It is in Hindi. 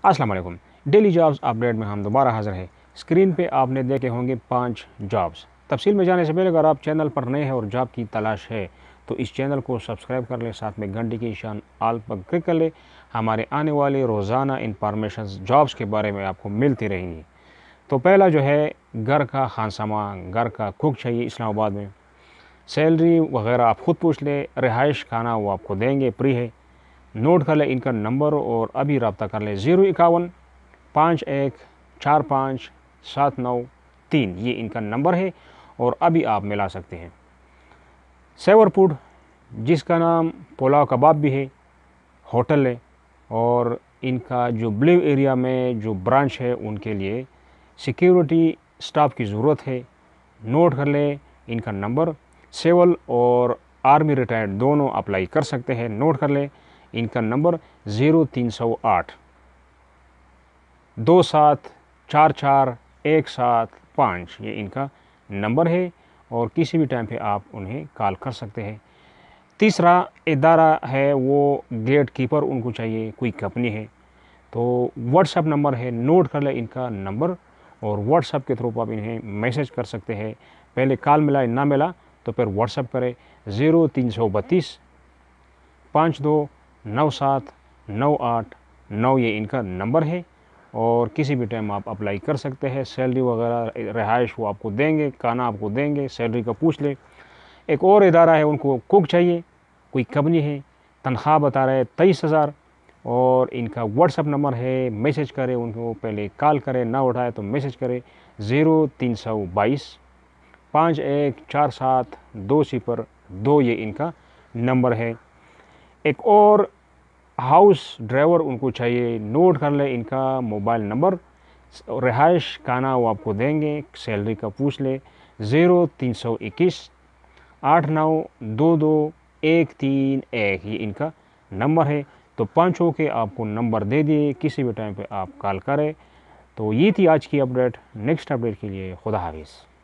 अस्सलाम वालेकुम। डेली जॉब्स अपडेट में हम दोबारा हाज़िर हैं। स्क्रीन पे आपने देखे होंगे 5 जॉब्स। तफसील में जाने से पहले अगर आप चैनल पर नए हैं और जॉब की तलाश है तो इस चैनल को सब्सक्राइब कर लें, साथ में घंटी के निशान आल पर क्लिक कर लें। हमारे आने वाले रोज़ाना इंफॉर्मेशन जॉब्स के बारे में आपको मिलती रहेंगी। तो पहला जो है, घर का खानसामा, घर का कुक चाहिए इस्लामाबाद में। सैलरी वगैरह आप ख़ुद पूछ लें, रिहाइश खाना वो आपको देंगे, फ्री है। नोट कर लें इनका नंबर और अभी रब्ता कर लें 051-51-45-793। ये इनका नंबर है और अभी आप मिला सकते हैं। सेवर फूड, जिसका नाम पुलाव कबाब भी है, होटल है और इनका जो ब्लिव एरिया में जो ब्रांच है उनके लिए सिक्योरिटी स्टाफ की ज़रूरत है। नोट कर लें इनका नंबर। सिविल और आर्मी रिटायर्ड दोनों अप्लाई कर सकते हैं। नोट कर लें इनका नंबर 0308 2744-175। ये इनका नंबर है और किसी भी टाइम पे आप उन्हें कॉल कर सकते हैं। तीसरा इदारा है वो गेट कीपर, उनको चाहिए, कोई कंपनी है तो व्हाट्सएप नंबर है, नोट कर लें इनका नंबर और व्हाट्सएप के थ्रू आप इन्हें मैसेज कर सकते हैं। पहले कॉल मिला ना मिला तो फिर व्हाट्सएप करें 0332-5297-98-9। ये इनका नंबर है और किसी भी टाइम आप अप्लाई कर सकते हैं। सैलरी वगैरह रिहाइश वो आपको देंगे, खाना आपको देंगे, सैलरी का पूछ ले। एक और इदारा है, उनको कुक चाहिए, कोई कंपनी है, तनख्वाह बता रहे 23,000 और इनका व्हाट्सएप नंबर है। मैसेज करें उनको, पहले कॉल करें, ना उठाए तो मैसेज करें 0322-5147-20 ये इनका नंबर है। एक और हाउस ड्राइवर उनको चाहिए, नोट कर ले इनका मोबाइल नंबर। रिहाइश खाना वो आपको देंगे, सैलरी का पूछ ले 0321-8922-131। ये इनका नंबर है। तो पांचों के आपको नंबर दे दिए, किसी भी टाइम पे आप कॉल करें। तो ये थी आज की अपडेट। नेक्स्ट अपडेट के लिए खुदा हाफिज़।